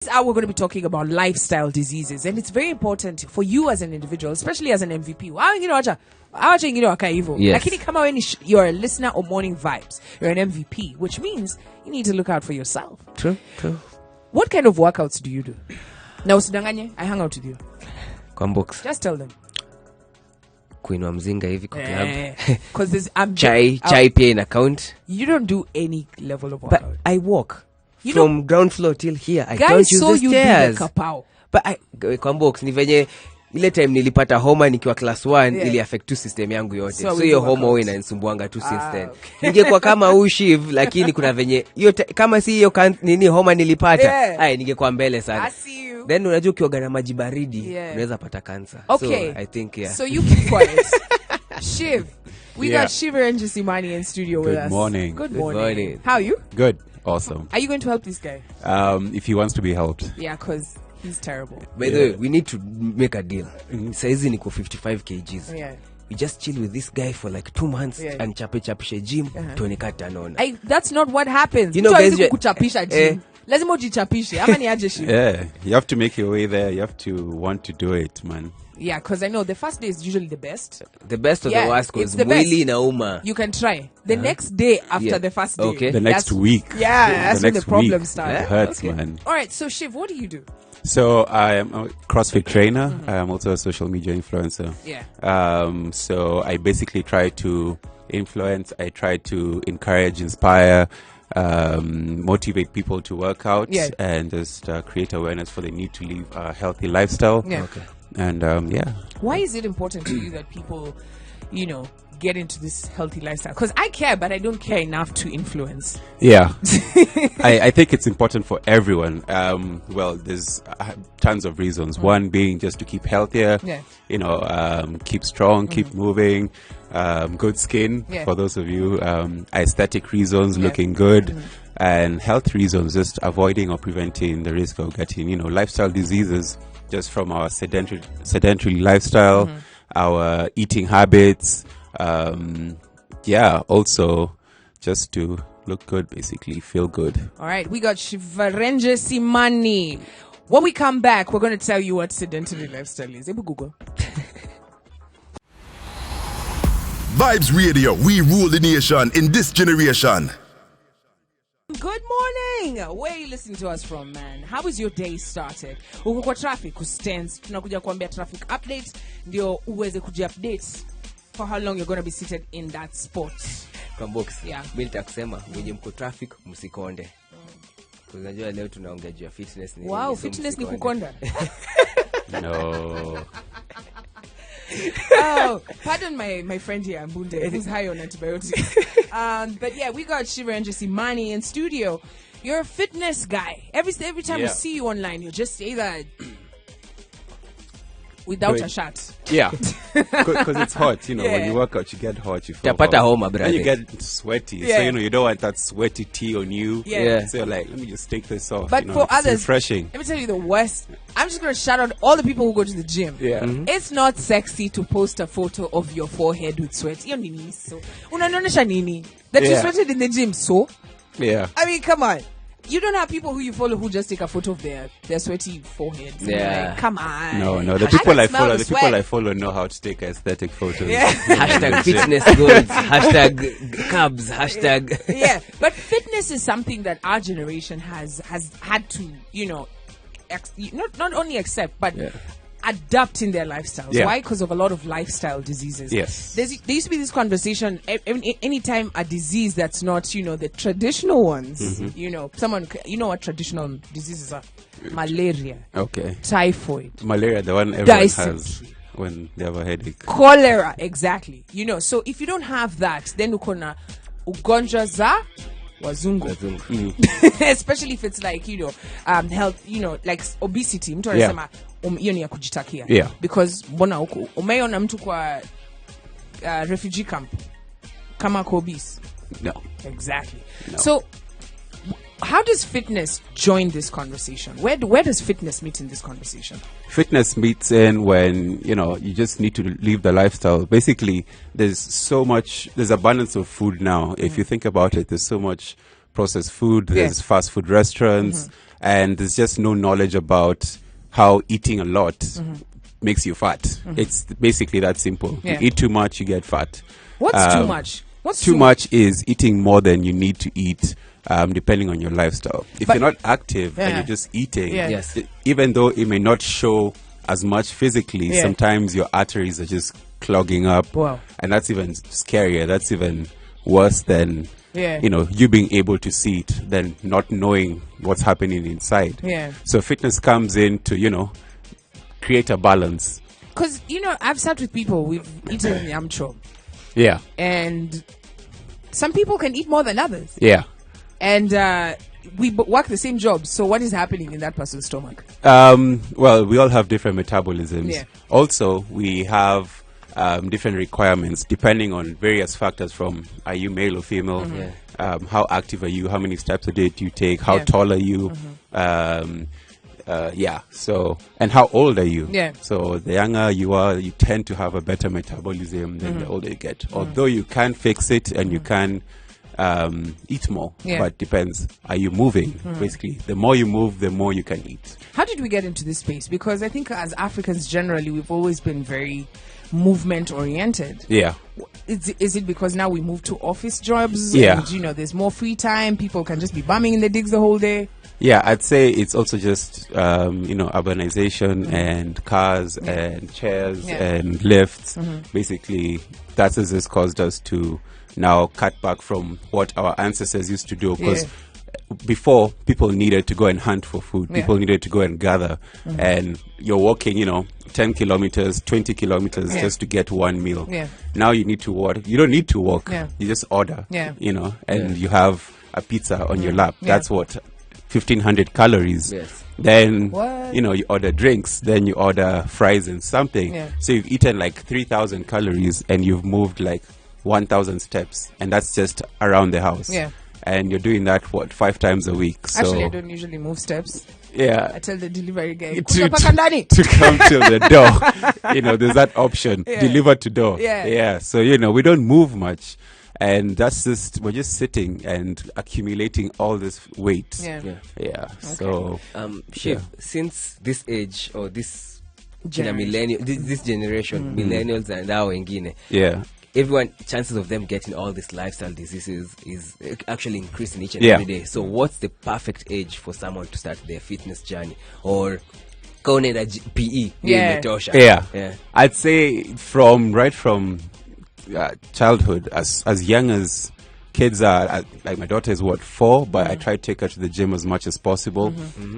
This hour we're going to be talking about lifestyle diseases, and it's very important for you as an individual, especially as an MVP. Yes. Lakini kama when you're a listener or morning vibes, you're an MVP, which means you need to look out for yourself. True. What kind of workouts do you do? Now, usidanganye, I hang out with you. Kwa box. Just tell them. Kuinua mzinga hivi kwa club. Because there's Chai pia in account. You don't do any level of workout. But I walk You from ground floor till here. I guys don't use saw the you stairs. do the kapao. But kwa box ni venye ile time nilipata homa nikiwa class 1 Yeah. ili affect tu system yangu yote. So So hiyo we homa work wewe inanisumbuanga tu since then. Okay. Ningekuwa kama Shiv lakini kuna venye hiyo kama si hiyo nini homa nilipata. Yeah. Ningekuwa mbele sana. I see you. Then unajua ukioga na maji baridi Yeah. unaweza pata cancer. Okay. So I think So you keep quiet. Shiv. We Yeah. got Shiv Simani in studio with us. Good morning. Good Good morning. morning. How are you? Good. Awesome. Are you going to help this guy? If he wants to be helped. Yeah, because he's terrible. By the way, we need to make a deal. Saizi niko 55 kgs. Yeah. We just chill with this guy for like 2 months Yeah. and chapishe gym tuoneka tanaona. That's not what happens. You know, Mtu guys, hawezi kukuchapisha gym. eh. Lazima ujichapishe. Ama ni aje Shiv? Yeah. You have to make your way there. You have to want to do it, man. Yeah, because I know the first day is usually the best. The best of Yeah, the worst it's cause the best. mwili inauma. You can try. The next day after Yeah. the first day. Okay. The next that's- week. Yeah, that's the when next the problem week. starts. It hurts, Okay. man. All right, so Shiv, what do you do? So I am a CrossFit trainer. I'm also a social media influencer. Yeah. So I basically try to influence. I try to encourage, inspire, motivate people to work out, Yeah. and just create awareness for the need to live a healthy lifestyle. Yeah. Okay. And yeah. Why is it important to you that people, get into this healthy lifestyle? Because I care, but I don't care enough to influence. Yeah, I think it's important for everyone. Well, there's tons of reasons. One being just to keep healthier, Yeah. keep strong, keep moving, good skin Yeah. for those of you, aesthetic reasons, Yeah. looking good, and health reasons, just avoiding or preventing the risk of getting, lifestyle diseases just from our sedentary lifestyle, our eating habits. Also just to look good, basically feel good. All right, we got Shiv Simani. When we come back, we're going to tell you what sedentary lifestyle is. Ebu Google. Vybez Radio, we rule the nation in this generation. Good morning. Where are you listening to us from, man? How is your day started? Uko kwa traffic, kustands. Tunakuja kuambia traffic updates. Ndio uweze kuji-update for how long you're going to be seated in that spot. Kwa box. Yeah. Mimi nitakusema wenye mko traffic msikonde. Unajua leo tunaongea juu ya fitness ni. Wow, so fitness ni msikonde. kukonda. No. Oh, pardon my friend here, Mbunde, who's high on antibiotics. But yeah, we got Shiv Simani in studio. You're a fitness guy. Every time we Yeah. see you online, you're just either without Good. a shirt. Yeah, because it's hot. When Yeah. you work out, you get hot. You feel Tapata hot. homa, brother. And you get sweaty. Yeah. So, you don't want that sweaty tea on you. Yeah. So you're like, let me just take this off. But for it's others, refreshing. let me tell you the worst. I'm just going to shout out all the people who go to the gym. Yeah. It's not sexy to post a photo of your forehead with sweat. Hiyo nini so? Unanionyesha nini? That you Yeah. sweated in the gym, so? Yeah. I mean, come on. You don't have people who you follow who just take a photo of their sweaty foreheads. And you're Yeah. like, come on. No. The I people can I smell follow, the the sweat. people I follow know how to take aesthetic photos. Yeah. Hashtag fitness goals. Hashtag carbs. Hashtag. Yeah, but fitness is something that our generation has had to, not only accept, but adapt in their lifestyles. Yeah. Why? Because of a lot of lifestyle diseases. Yes. There used to be this conversation, anytime a disease that's not, the traditional ones, someone, what traditional diseases are? Malaria, Okay. typhoid, Malaria, the one everyone has dysentery, when they have a headache. cholera, exactly. So if you don't have that, then ukona ugonjwa za wazungu. Especially if it's like, health, like obesity. Mtu anasema hiyo ni ya kujitakia. Yeah. Because mbona umeona mtu kwa refugee camp kama ako obese? No. Exactly. No. So how does fitness join this conversation? Where does fitness meet in this conversation? Fitness meets in when, you just need to live the lifestyle. Basically, there's abundance of food now. If you think about it, there's so much processed food, there's fast food restaurants, and there's just no knowledge about how eating a lot makes you fat. It's basically that simple. Yeah. You eat too much, you get fat. What's too much? What's Too much is eating more than you need to eat, depending on your lifestyle. If But- you're not active and Yeah. you're just eating, Yeah. Yes. even though it may not show as much physically, Yeah. sometimes your arteries are just clogging up. Wow. And that's even scarier. That's even worse than, Yeah. you being able to see it than not knowing what's happening inside. Yeah. So fitness comes in to, create a balance. Because, I've sat with people, we've eaten yamcho, Yeah. and some people can eat more than others. Yeah. And we work the same job. So what is happening in that person's stomach? Well, we all have different metabolisms. Yeah. Also, we have different requirements depending on various factors from are you male or female, how active are you, how many steps a day do you take, how Yeah. tall are you, so, and how old are you? Yeah. So the younger you are, you tend to have a better metabolism than the older you get. Although you can fix it and you can eat more, Yeah. but depends. Are you moving? Basically, the more you move, the more you can eat. How did we get into this space? Because I think as Africans generally, we've always been very movement oriented. Yeah. Is it because now we move to office jobs? Yeah. And, there's more free time. People can just be bumming in the digs the whole day. Yeah, I'd say it's also just urbanization and cars and chairs Yeah. and lifts. Basically, that has just caused us to now cut back from what our ancestors used to do. Because before, people needed to go and hunt for food. Yeah. People needed to go and gather, and you're walking, 10 kilometers, 20 kilometers Yeah. just to get one meal. Yeah. Now you need to walk. You don't need to walk. Yeah. You just order. Yeah. And you have a pizza on your lap. Yeah. That's what 1,500 calories. Yes. Then, What? you order drinks, then you order fries and something. Yeah. So you've eaten like 3,000 calories and you've moved like 1,000 steps. And that's just around the house. Yeah. And you're doing that, 5 times a week. So, Actually, I don't usually move steps. yeah. I tell the delivery guy, To- "Kuja paka ndani." to come to the door. There's that option. Yeah. Deliver to door. Yeah. Yeah. So, we don't move much. And we're just sitting and accumulating all this weight. Yeah. Yeah. Yeah. So, Shiv, since this age or this Generation. this generation, millennials and our wengine, yeah. everyone, chances of them getting all these lifestyle diseases is actually increasing each and Yeah. every day. So what's the perfect age for someone to start their fitness journey? Or kaunenda PE Yeah. imetosha? Yeah. I'd say from childhood, as young as kids are, like my daughter is 4, but I try to take her to the gym as much as possible.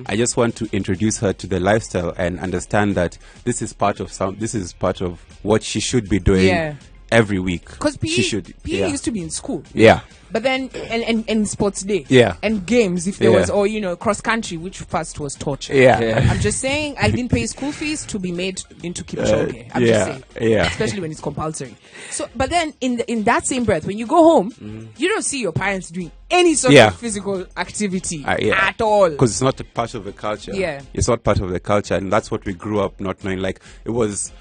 I just want to introduce her to the lifestyle and understand that this is part of what she should be doing Yeah. every week. Because she should. PE used to be in school. Yeah. But then, and sports day. Yeah. And games, if there Yeah. was, or, cross country, which first was torture. Yeah. I'm just saying, I didn't pay school fees to be made into Kipchoge. I'm just saying. yeah. Especially when it's compulsory. So, but then in that same breath, when you go home, you don't see your parents doing any sort Yeah. of physical activity Yeah. at all. Because it's not a part of the culture. Yeah. It's not part of the culture, and that's what we grew up not knowing. Like, it was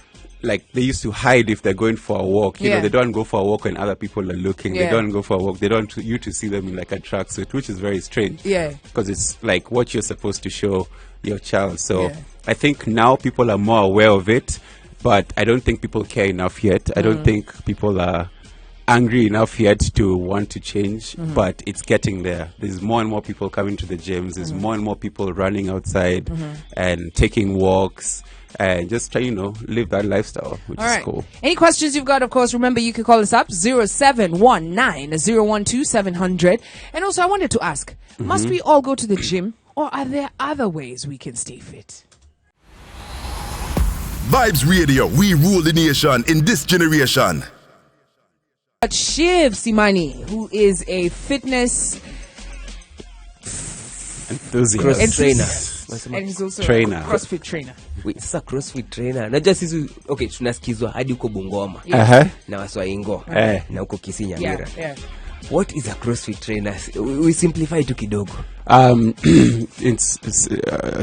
like they used to hide if they're going for a walk. You Yeah. know, they don't go for a walk when other people are looking. Yeah. They don't go for a walk. They don't you to see them in like a tracksuit, which is very strange. Yeah. Because it's like what you're supposed to show your child. So Yeah. I think now people are more aware of it, but I don't think people care enough yet. I don't think people are angry enough yet to want to change, but it's getting there. There's more and more people coming to the gyms. There's more and more people running outside and taking walks and just try, live that lifestyle, which All is right. cool. Any questions you've got, of course, remember you can call us up 0719-012-700. And also, I wanted to ask, must we all go to the gym, or are there other ways we can stay fit? Vybez Radio, we rule the nation in this generation. But Shiv Simani, who is a fitness Enthusiast. Cross trainer. and he's also Trainer. a CrossFit trainer. Wait, sasa CrossFit trainer. Najua sisi tunasikizwa hadi huko Bungoma Uh-huh. na Waswaingo Eh. na huko Kisii Nyamira. Yeah. what is a CrossFit trainer? We simplify to kidogo. It's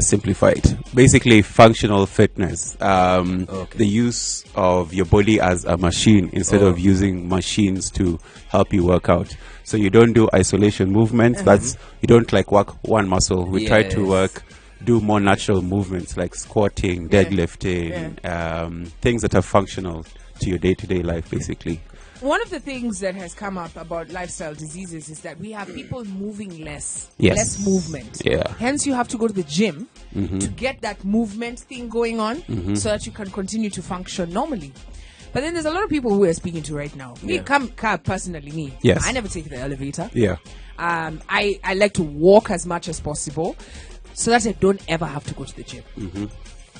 simplified. Basically, functional fitness. The use of your body as a machine instead of using machines to help you work out. So you don't do isolation movements. That's you don't like work one muscle. We try to do more natural movements like squatting, deadlifting, things that are functional to your day-to-day life, basically. One of the things that has come up about lifestyle diseases is that we have people moving less movement. Hence, you have to go to the gym to get that movement thing going on so that you can continue to function normally. But then there's a lot of people who we're speaking to right now. Me, personally, I never take the elevator. I like to walk as much as possible so that I don't ever have to go to the gym.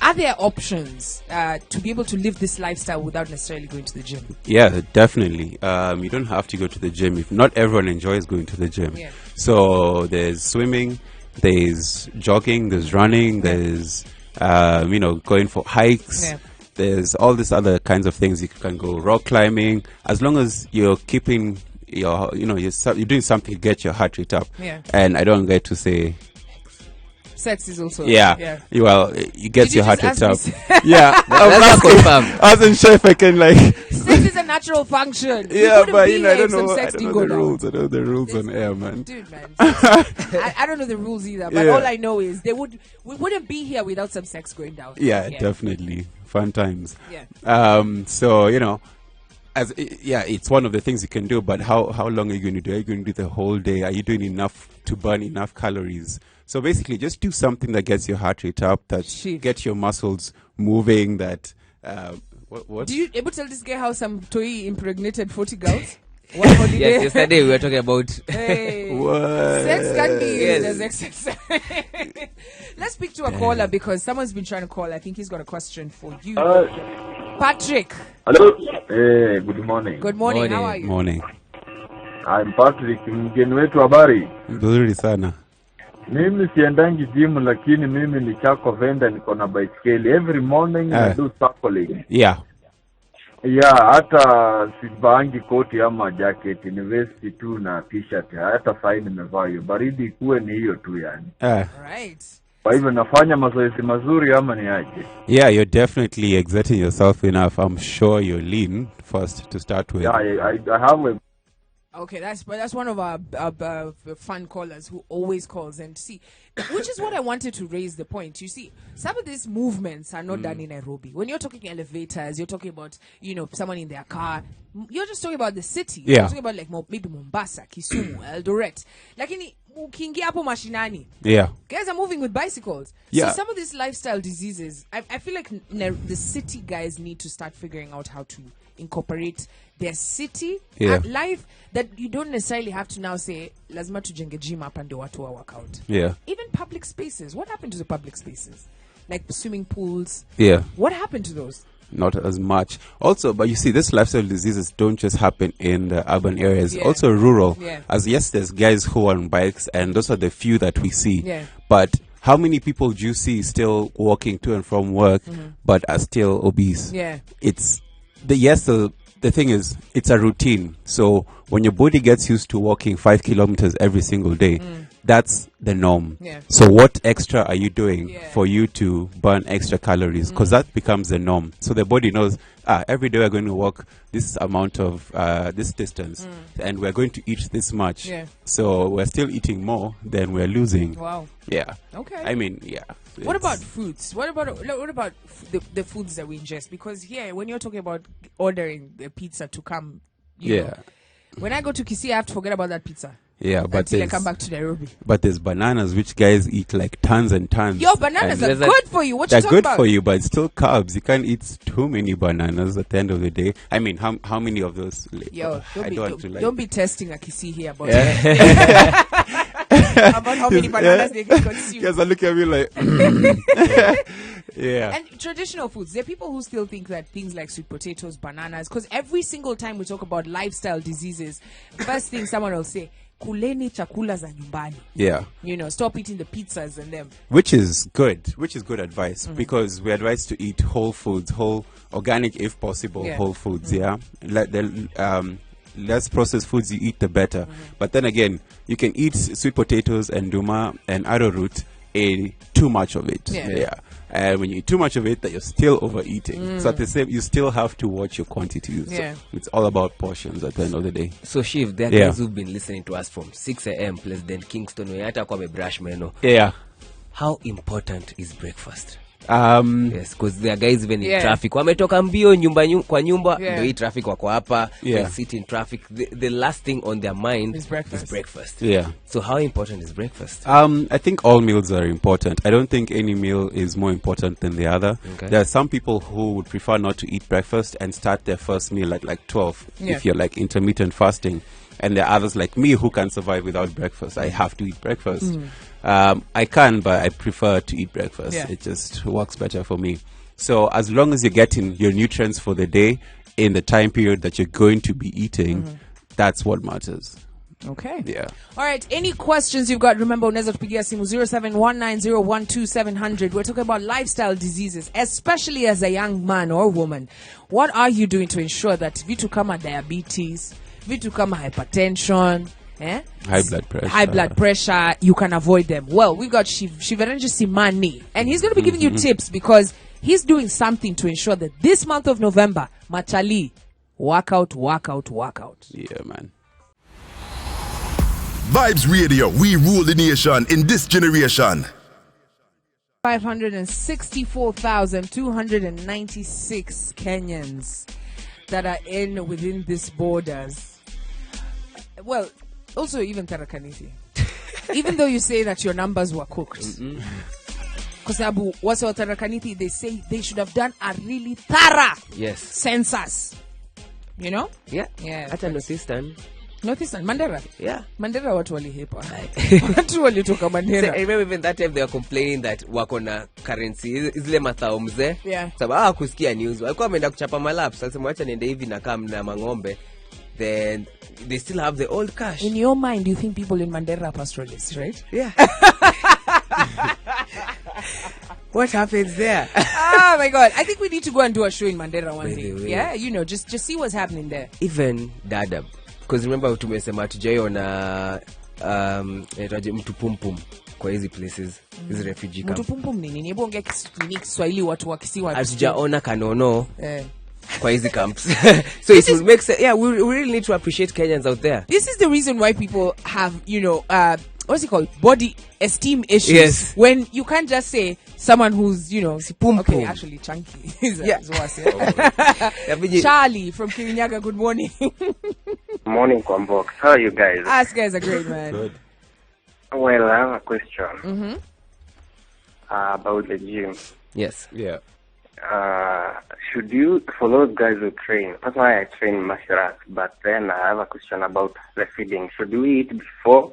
Are there options to be able to live this lifestyle without necessarily going to the gym? Yeah, definitely. You don't have to go to the gym. If not everyone enjoys going to the gym. So there's swimming, there's jogging, there's running, there's going for hikes. There's all these other kinds of things. You can go rock climbing, as long as you're keeping you're doing something to get your heart rate up. And I don't get to say sex is also well, it gets your heart rate up. I wasn't sure if I can sex is a natural function. But I don't know the rules. I don't know the rules on air, man. Dude, man. I don't know the rules either, but all I know is we wouldn't be here without some sex going down. Definitely fun times. So it's one of the things you can do, but how long are you going to do? Are you going to do the whole day? Are you doing enough to burn enough calories? So basically, just do something that gets your heart rate up, that get your muscles moving. That what? Do you able to tell this guy how some toy impregnated 40 girls? One holiday. Yes, yesterday we were talking about What? Sex can be used as exercise. Let's speak to a caller because someone's been trying to call. I think he's got a question for you. Patrick. Hello. Hey, good morning. Good morning. How are you? Morning. I'm Patrick, mgeni wetu habari. Nzuri sana. Mimi siendangi gym lakini mimi ni chako venda, niko na baiskeli. Every morning I do cycling. Hata sivaangi koti ama jacket, ni vest tu na t-shirt. Hata fine nimevaa hiyo. Baridi ikuwe ni hiyo tu yani. Right. Kwa hivyo nafanya mazoezi mazuri ama ni aje? You're definitely exerting yourself enough. I'm sure you're lean first to start with. I have a... Okay, that's one of our fun callers who always calls and see, which is what I wanted to raise the point. You see, some of these movements are not done in Nairobi. When you're talking elevators, you're talking about someone in their car. You're just talking about the city. You're talking about maybe Mombasa, Kisumu, Eldoret. Lakini ukiingia hapo mashinani. Guys are moving with bicycles. So some of these lifestyle diseases, I feel like the city guys need to start figuring out how to incorporate their city life, that you don't necessarily have to now say lazima tujenge gym hapa ndio watu wa workout. Even public spaces. What happened to the public spaces? Like swimming pools. What happened to those? Not as much. Also, but you see, these lifestyle diseases don't just happen in the urban areas, also rural. As there's guys who are on bikes, and those are the few that we see. But how many people do you see still walking to and from work, but are still obese? It's the thing is, it's a routine. So when your body gets used to walking 5 kilometers every single day, that's the norm. So what extra are you doing for you to burn extra calories? Because that becomes the norm. So the body knows, every day we're going to walk this amount of this distance, and we're going to eat this much. So we're still eating more than we're losing. Wow. Okay. I mean, What about foods? What about the foods that we ingest? Because here, when you're talking about ordering the pizza to come, you know, when I go to Kisii, I have to forget about that pizza. But until I come back to Nairobi. But there's bananas, which guys eat like tons and tons. Yo, bananas are good for you. What you talking about? They're good for you, but it's still carbs. You can't eat too many bananas at the end of the day. I mean, how many of those? Yo, don't be testing a Kisii here about about how many bananas they can consume. Yes, I look at me like... And traditional foods, there are people who still think that things like sweet potatoes, bananas, because every single time we talk about lifestyle diseases, first thing someone will say, kuleni chakula za nyumbani. Stop eating the pizzas and them. Which is good advice, because we advise to eat whole foods, whole organic if possible, whole foods. less processed foods you eat, the better. But then again, you can eat sweet potatoes and duma and arrowroot, too much of it. Yeah. And when you eat too much of it, that you're still overeating. So at the same, you still have to watch your quantities. Yeah. So it's all about portions at the end of the day. So Shiv, there are Yeah. guys who've been listening to us from 6 a.m. President Kingston, we hata kwa brush meno. Yeah. How important is breakfast? Um, Yes, because there are guys even in Yeah. traffic. Wametoka mbio kwa nyumba, Yeah. ndio hii traffic wako hapa. Yeah. They sit in traffic. The last thing on their mind Is breakfast. is breakfast. Yeah. So how important is breakfast? I think all meals are important. I don't think any meal is more important than the other. Okay. There are some people who would prefer not to eat breakfast and start their first meal at like 12 Yeah. if you're like intermittent fasting. And there are others like me who can survive without breakfast. I have to eat breakfast. I can, but I prefer to eat breakfast. Yeah. It just works better for me. So as long as you're getting your nutrients for the day in the time period that you're going to be eating, that's what matters. Okay. Yeah. All right. Any questions you've got? Remember, unaweza tupigia simu 0719012700. We're talking about lifestyle diseases, especially as a young man or woman. What are you doing to ensure that vitu kama diabetes, vitu kama hypertension, High blood pressure. you can avoid them? Well, we've got Shiv Simani, and he's going to be giving you tips because he's doing something to ensure that this month of November, Machali, work out. Yeah, man. Vibes Radio, we rule the nation in this generation. 564,296 Kenyans that are within these borders. Well, also even Tarakaniti. Even though you say that your numbers were cooked. Because Abu, what's our Tarakaniti? They say they should have done a really thorough Yes. census. You know? Yeah. Yeah. Hata Northeastern. Northeastern, Mandera. Yeah. Mandera watu walihepa. Watu walitoka So, Mandera. I remember even that time they were complaining that wako na currency zile mathao mzee. Yeah. Sababu kusikia news. Walikuwa wameenda kuchapa malaps. Sasa mwacha niende hivi na kama na mang'ombe. Then they still have the old cash. In your mind, you think people in Mandera are pastoralists, right? Yeah. What happens there? Oh my God. I think we need to go and do a show in Mandera one By day. the way. Yeah, you know, just see what's happening there. Even Dadab. Because remember tumesema tujaiona inaitwaje mtu pumpum kwa hizi places, hizi refugee camp. Mtupumpum ni nini? Hebu ongea Kiswahili watu wa Kisiwa. Hatujaona kanono Eh. kwa hizi camps. So it will make sense. Yeah, we really need to appreciate Kenyans out there. This is the reason why people have, you know, what's it called? Body esteem issues. Yes. When you can't just say someone who's, you know, pum okay, pum. actually chunky. is Yeah. worse, yeah. Charlie from Kirinyaga, good morning. Morning, Kwambok. How are you guys? Us guys are great, man. Good. Well, I have a question about the gym. Yes. Yeah. Should you, for those guys who train, personally I train martial arts, but then I have a question about the feeding. Should we eat before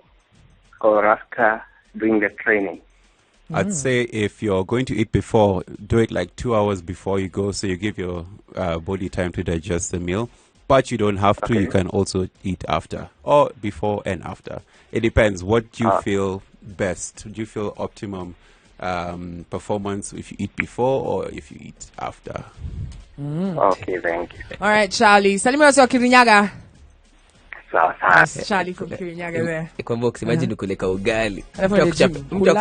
or after doing the training? I'd say if you're going to eat before, do it like 2 hours before you go, so you give your body time to digest the meal. But you don't have to. Okay. You can also eat after, or before and after. It depends. What do you feel best? Do you feel optimum performance if you eat before or if you eat after? Okay, thank you. All right, Charlie. Salimia watu wa Kirinyaga. Sawa. That's Charlie from Kirinyaga there. Kwamba ukimagine ukuleka ugali. Alafu the gym, Mtu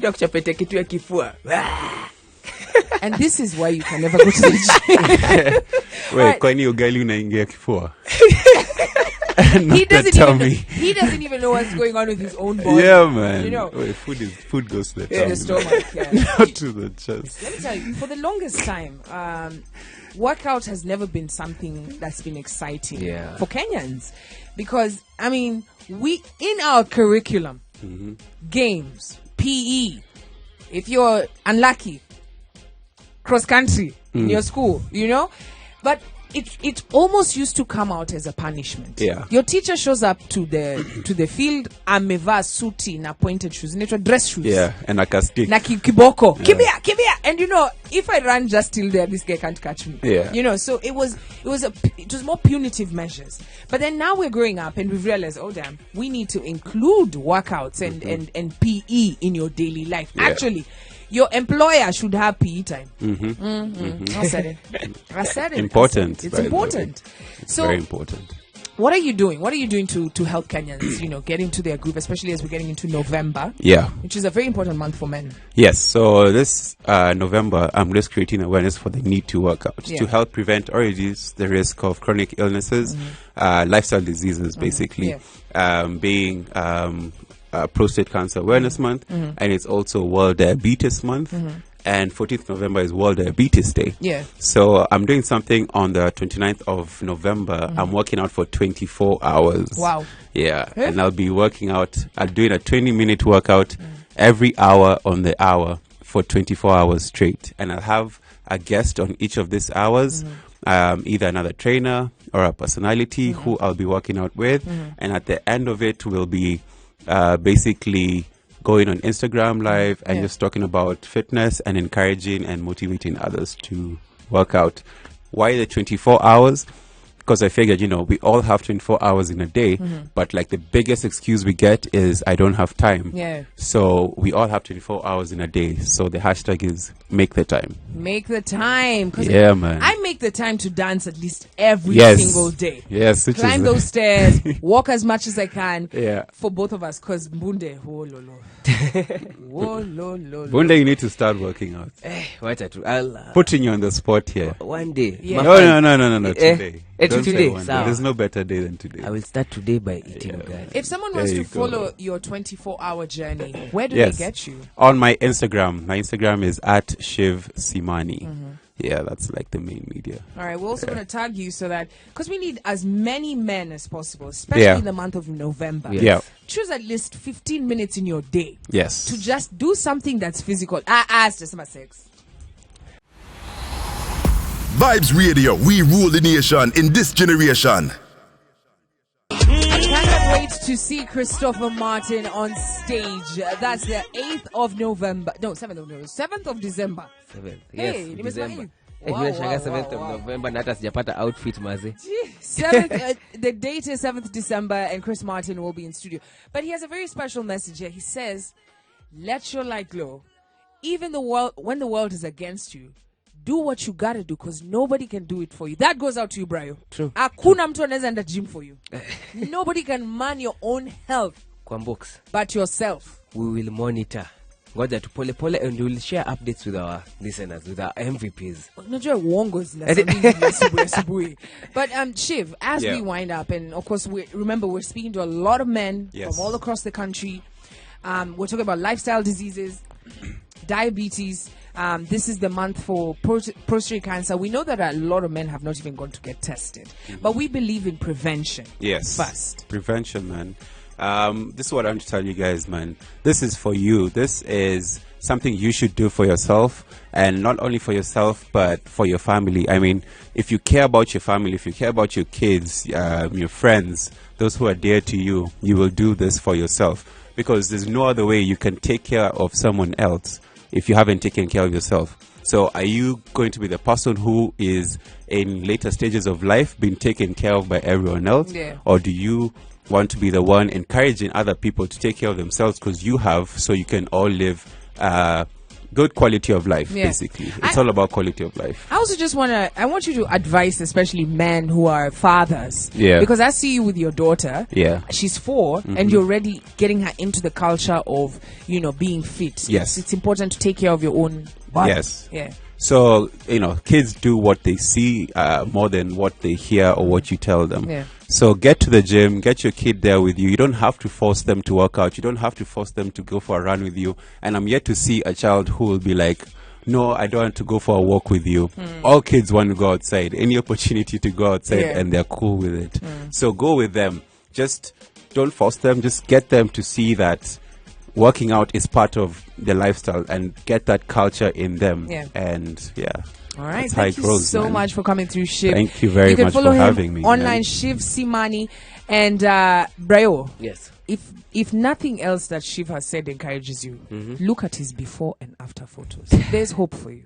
akuchapete kitu ya kifua. And this is why you can never go to the gym. Wait, kwani ugali unaingia kifua? He doesn't tummy. even know what's going on with his own body. Yeah, man. You know, Wait, food goes to the to tummy. the stomach. Yeah. Not to the chest. Let me tell you, for the longest time, workout has never been something that's been exciting for Kenyans. Because, I mean, we, in our curriculum, games, PE, if you're unlucky, cross country in your school, you know, but it almost used to come out as a punishment. Yeah. Your teacher shows up to the field, amevaa suti na pointed shoes, inaitwa dress shoes. Yeah, and a stick. Na kiboko. Kimbia. And you know, if I run just till there, this guy can't catch me. Yeah. You know, so it was more punitive measures. But then now we're growing up and we've realized, oh damn, we need to include workouts and PE in your daily life. Yeah. Actually, your employer should have PE time. I said it. Important. It's by the important. way. It's So very important. What are you doing? What are you doing to help Kenyans, get into their groove, especially as we're getting into November? Yeah. Which is a very important month for men. Yes. So this November, I'm just creating awareness for the need to work out to help prevent or reduce the risk of chronic illnesses, lifestyle diseases, basically, being prostate cancer awareness month, and it's also World Diabetes Month. And 14th November is World Diabetes Day. Yeah. So I'm doing something on the 29th of November. I'm working out for 24 hours. Wow. Yeah. And I'll be working out. I'm doing a 20-minute workout every hour on the hour for 24 hours straight. And I'll have a guest on each of these hours, either another trainer or a personality who I'll be working out with. And at the end of it, we'll be basically going on Instagram Live and just talking about fitness and encouraging and motivating others to work out. Why the 24 hours? Because I figured, we all have 24 hours in a day, but like the biggest excuse we get is I don't have time. Yeah. So we all have 24 hours in a day. So the hashtag is make the time. Make the time. 'Cause Yeah, man. I make the time to dance at least every Yes. single day. Yes. Which Climb is those stairs, walk as much as I can. Yeah. For both of us, because Mbunde, oh lolo. Oh lolo. one day you need to start working out. I'll Putting you on the spot here. one day. Yeah. No, today. Don't say today. one day. Sawa. There's no better day than today. I will start today by eating ugali. If someone wants There to you go. follow your 24-hour journey, where do Yes. they get you? On my Instagram is at Shiv Simani. Yeah, that's like the main media. All right, we're also going to tag you so that, because we need as many men as possible, especially Yeah. in the month of November. Yes. Yeah. Choose at least 15 minutes in your day Yes. to just do something that's physical. As just my sex. Vibes Radio, we rule the nation in this generation. I cannot wait to see Christopher Martin on stage. That's the 8th of November. No, 7th of November. 7th of December. 7th. Hey, Yes, nimesema December. hivi. Eh, Wow, nimeshangaa wow, 7th wow, of wow. November na hata sijapata outfit maze. 7th, the date is 7th December, and Chris Martin will be in studio. But he has a very special message here. He says, "Let your light glow, even when the world is against you. Do what you gotta do, because nobody can do it for you." That goes out to you, Brayo. True. Hakuna mtu anaweza enda gym for you. Nobody can man your own health Kwa box, but yourself. we will monitor. Ngoja tu pole pole, and we will share updates with our listeners, with our MVPs. Unajua uongo zinasamini asubuhi. But Shiv, as Yeah. we wind up, and of course remember we're speaking to a lot of men Yes. from all across the country. We're talking about lifestyle diseases, diabetes. This is the month for prostate cancer. We know that a lot of men have not even gone to get tested, but we believe in prevention. Yes. First. Prevention, man. This is what I want to tell you guys, man. This is for you. This is something you should do for yourself, and not only for yourself, but for your family. I mean, if you care about your family, if you care about your kids, your friends, those who are dear to you, you will do this for yourself, because there's no other way you can take care of someone else if you haven't taken care of yourself. So are you going to be the person who is in later stages of life being taken care of by everyone else? Yeah. Or do you want to be the one encouraging other people to take care of themselves, because you have, so you can all live good quality of life, Yeah. basically. It's all about quality of life. I also just I want you to advise, especially men who are fathers. Yeah. Because I see you with your daughter. Yeah. She's 4, and you're already getting her into the culture of, being fit. Yes. It's important to take care of your own body. Yes. Yeah. So, kids do what they see more than what they hear or what you tell them. Yeah. So get to the gym, get your kid there with you. You don't have to force them to work out. You don't have to force them to go for a run with you. And I'm yet to see a child who will be like, no, I don't want to go for a walk with you. All kids want to go outside. Any opportunity to go outside, Yeah. and they're cool with it. So go with them. Just don't force them. Just get them to see that working out is part of the lifestyle, and get that culture in them. Yeah. And yeah. All right. That's how Thank it you grows, so man. much for coming through, Shiv. Thank you very You can much follow for him having me, online, man. Shiv Simani. And Brayo, Yes. if nothing else that Shiv has said encourages you, look at his before and after photos. There's hope for you.